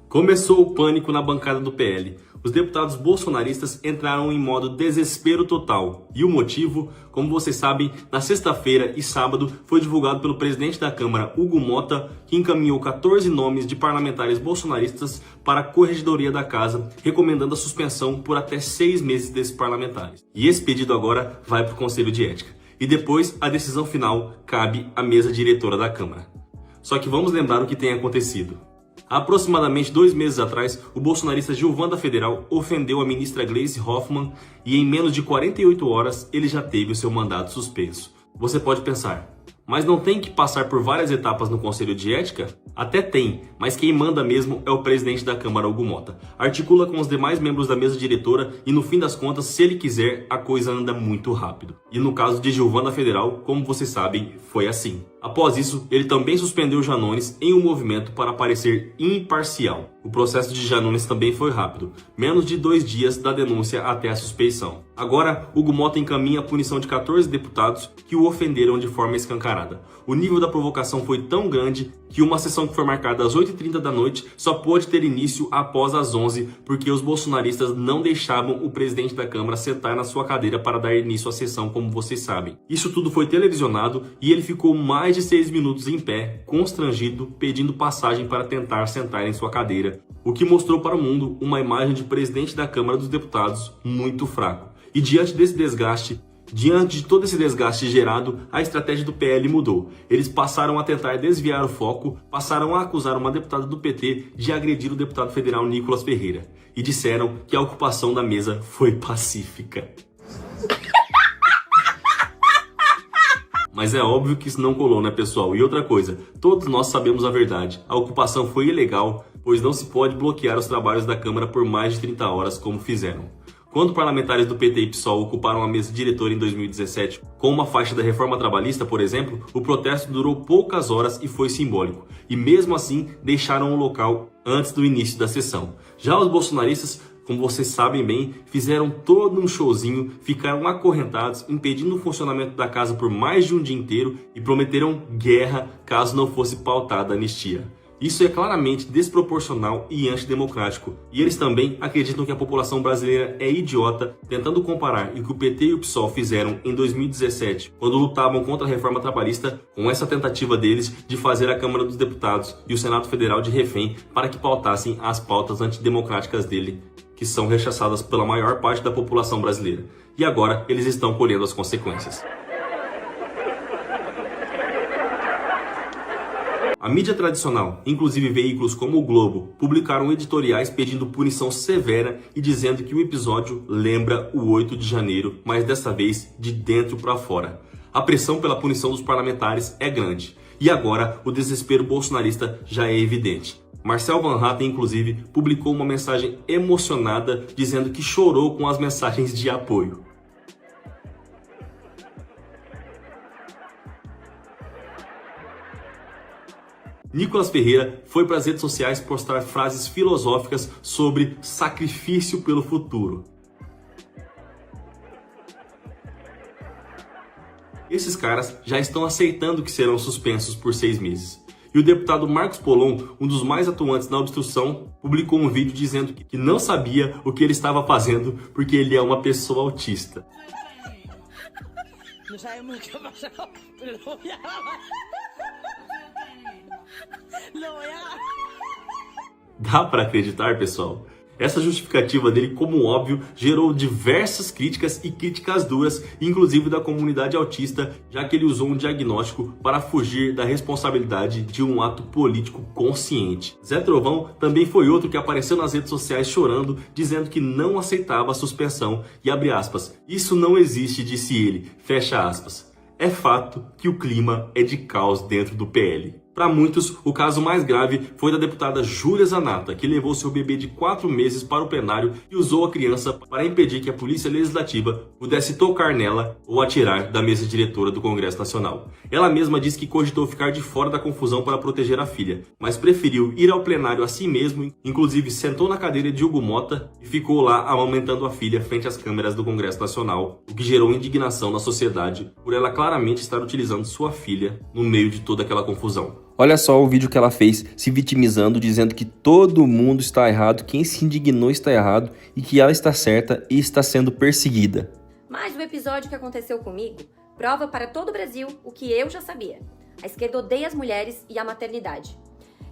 Começou o pânico na bancada do PL. Os deputados bolsonaristas entraram em modo desespero total. E o motivo, como vocês sabem, na sexta-feira e sábado foi divulgado pelo presidente da Câmara, Hugo Motta, que encaminhou 14 nomes de parlamentares bolsonaristas para a corregedoria da casa, recomendando a suspensão por até 6 meses desses parlamentares. E esse pedido agora vai para o Conselho de Ética. E depois, a decisão final cabe à mesa diretora da Câmara. Só que vamos lembrar o que tem acontecido. Há aproximadamente 2 meses atrás, o bolsonarista Gilvan da Federal ofendeu a ministra Gleisi Hoffmann e em menos de 48 horas ele já teve o seu mandato suspenso. Você pode pensar, mas não tem que passar por várias etapas no Conselho de Ética? Até tem, mas quem manda mesmo é o presidente da Câmara, Hugo Motta. Articula com os demais membros da mesa diretora e no fim das contas, se ele quiser, a coisa anda muito rápido. E no caso de Gilvan da Federal, como vocês sabem, foi assim. Após isso, ele também suspendeu Janones em um movimento para parecer imparcial. O processo de Janones também foi rápido, menos de 2 dias da denúncia até a suspeição. Agora, Hugo Motta encaminha a punição de 14 deputados que o ofenderam de forma escancarada. O nível da provocação foi tão grande que uma sessão que foi marcada às 8h30 da noite só pôde ter início após as 11, porque os bolsonaristas não deixavam o presidente da Câmara sentar na sua cadeira para dar início à sessão, como vocês sabem. Isso tudo foi televisionado e ele ficou mais de 6 minutos em pé, constrangido, pedindo passagem para tentar sentar em sua cadeira, o que mostrou para o mundo uma imagem de presidente da Câmara dos Deputados muito fraco. E diante de todo esse desgaste gerado, a estratégia do PL mudou. Eles passaram a tentar desviar o foco, passaram a acusar uma deputada do PT de agredir o deputado federal Nicolas Ferreira e disseram que a ocupação da mesa foi pacífica. Mas é óbvio que isso não colou, né, pessoal? E outra coisa, todos nós sabemos a verdade. A ocupação foi ilegal, pois não se pode bloquear os trabalhos da Câmara por mais de 30 horas, como fizeram. Quando parlamentares do PT e PSOL ocuparam a mesa diretora em 2017 com uma faixa da reforma trabalhista, por exemplo, o protesto durou poucas horas e foi simbólico. E mesmo assim, deixaram o local antes do início da sessão. Já os bolsonaristas, como vocês sabem bem, fizeram todo um showzinho, ficaram acorrentados, impedindo o funcionamento da casa por mais de um dia inteiro e prometeram guerra caso não fosse pautada a anistia. Isso é claramente desproporcional e antidemocrático. E eles também acreditam que a população brasileira é idiota, tentando comparar o que o PT e o PSOL fizeram em 2017, quando lutavam contra a reforma trabalhista, com essa tentativa deles de fazer a Câmara dos Deputados e o Senado Federal de refém para que pautassem as pautas antidemocráticas dele, que são rechaçadas pela maior parte da população brasileira. E agora eles estão colhendo as consequências. A mídia tradicional, inclusive veículos como o Globo, publicaram editoriais pedindo punição severa e dizendo que o episódio lembra o 8 de janeiro, mas dessa vez de dentro para fora. A pressão pela punição dos parlamentares é grande. E agora o desespero bolsonarista já é evidente. Marcel Van Hatten, inclusive, publicou uma mensagem emocionada dizendo que chorou com as mensagens de apoio. Nicolas Ferreira foi para as redes sociais postar frases filosóficas sobre sacrifício pelo futuro. Esses caras já estão aceitando que serão suspensos por 6 meses. E o deputado Marcos Polon, um dos mais atuantes na obstrução, publicou um vídeo dizendo que não sabia o que ele estava fazendo porque ele é uma pessoa autista. Não sabemos o que passou, Dá pra acreditar, pessoal? Essa justificativa dele, como óbvio, gerou diversas críticas e críticas duras, inclusive da comunidade autista, já que ele usou um diagnóstico para fugir da responsabilidade de um ato político consciente. Zé Trovão também foi outro que apareceu nas redes sociais chorando, dizendo que não aceitava a suspensão e abre aspas, isso não existe, disse ele, fecha aspas. É fato que o clima é de caos dentro do PL. Para muitos, o caso mais grave foi da deputada Júlia Zanatta, que levou seu bebê de 4 meses para o plenário e usou a criança para impedir que a Polícia Legislativa pudesse tocar nela ou atirar da mesa diretora do Congresso Nacional. Ela mesma disse que cogitou ficar de fora da confusão para proteger a filha, mas preferiu ir ao plenário a si mesmo, inclusive sentou na cadeira de Hugo Motta e ficou lá amamentando a filha frente às câmeras do Congresso Nacional, o que gerou indignação na sociedade por ela claramente estar utilizando sua filha no meio de toda aquela confusão. Olha só o vídeo que ela fez, se vitimizando, dizendo que todo mundo está errado, quem se indignou está errado e que ela está certa e está sendo perseguida. Mas o episódio que aconteceu comigo prova para todo o Brasil o que eu já sabia. A esquerda odeia as mulheres e a maternidade.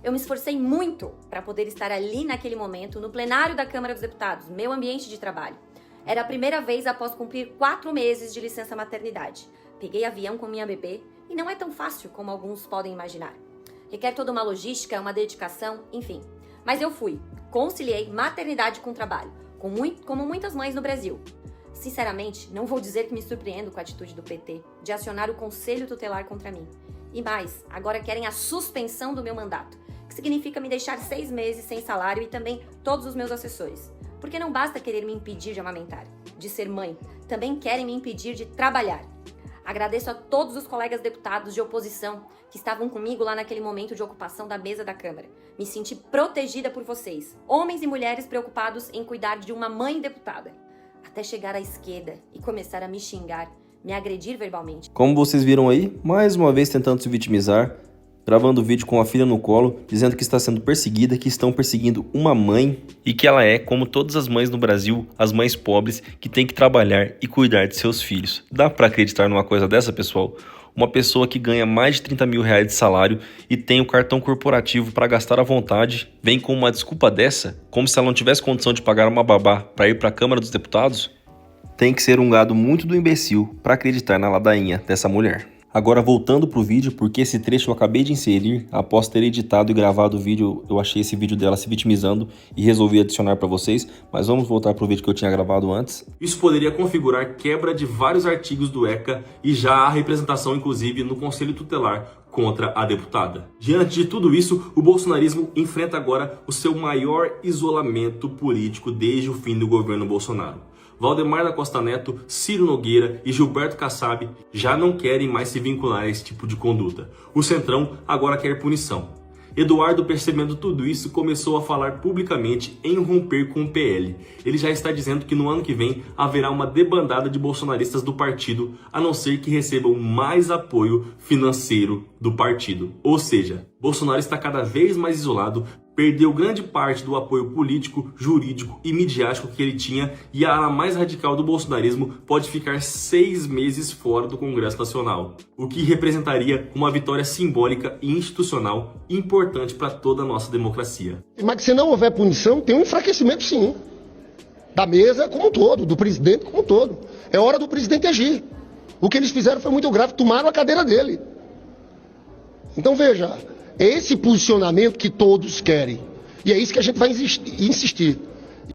Eu me esforcei muito para poder estar ali naquele momento, no plenário da Câmara dos Deputados, meu ambiente de trabalho. Era a primeira vez após cumprir 4 meses de licença maternidade. Peguei avião com minha bebê e não é tão fácil como alguns podem imaginar. Requer toda uma logística, uma dedicação, enfim. Mas eu fui, conciliei maternidade com trabalho, como muitas mães no Brasil. Sinceramente, não vou dizer que me surpreendo com a atitude do PT de acionar o Conselho Tutelar contra mim. E mais, agora querem a suspensão do meu mandato, que significa me deixar 6 meses sem salário e também todos os meus assessores. Porque não basta querer me impedir de amamentar, de ser mãe, também querem me impedir de trabalhar. Agradeço a todos os colegas deputados de oposição que estavam comigo lá naquele momento de ocupação da mesa da Câmara. Me senti protegida por vocês, homens e mulheres preocupados em cuidar de uma mãe deputada. Até chegar à esquerda e começar a me xingar, me agredir verbalmente. Como vocês viram aí, mais uma vez tentando se vitimizar, gravando o vídeo com a filha no colo, dizendo que está sendo perseguida, que estão perseguindo uma mãe e que ela é, como todas as mães no Brasil, as mães pobres que têm que trabalhar e cuidar de seus filhos. Dá pra acreditar numa coisa dessa, pessoal? Uma pessoa que ganha mais de 30 mil reais de salário e tem o cartão corporativo para gastar à vontade, vem com uma desculpa dessa, como se ela não tivesse condição de pagar uma babá para ir para a Câmara dos Deputados? Tem que ser um gado muito do imbecil para acreditar na ladainha dessa mulher. Agora voltando pro vídeo, porque esse trecho eu acabei de inserir, após ter editado e gravado o vídeo, eu achei esse vídeo dela se vitimizando e resolvi adicionar para vocês, mas vamos voltar pro vídeo que eu tinha gravado antes. Isso poderia configurar quebra de vários artigos do ECA e já há representação inclusive no Conselho Tutelar contra a deputada. Diante de tudo isso, o bolsonarismo enfrenta agora o seu maior isolamento político desde o fim do governo Bolsonaro. Valdemar da Costa Neto, Ciro Nogueira e Gilberto Kassab já não querem mais se vincular a esse tipo de conduta. O Centrão agora quer punição. Eduardo, percebendo tudo isso, começou a falar publicamente em romper com o PL. Ele já está dizendo que no ano que vem haverá uma debandada de bolsonaristas do partido, a não ser que recebam mais apoio financeiro do partido. Ou seja, Bolsonaro está cada vez mais isolado, perdeu grande parte do apoio político, jurídico e midiático que ele tinha e a ala mais radical do bolsonarismo pode ficar 6 meses fora do Congresso Nacional, o que representaria uma vitória simbólica e institucional importante para toda a nossa democracia. Mas se não houver punição, tem um enfraquecimento sim, da mesa como um todo, do presidente como um todo. É hora do presidente agir. O que eles fizeram foi muito grave, tomaram a cadeira dele. Então veja, é esse posicionamento que todos querem. E é isso que a gente vai insistir.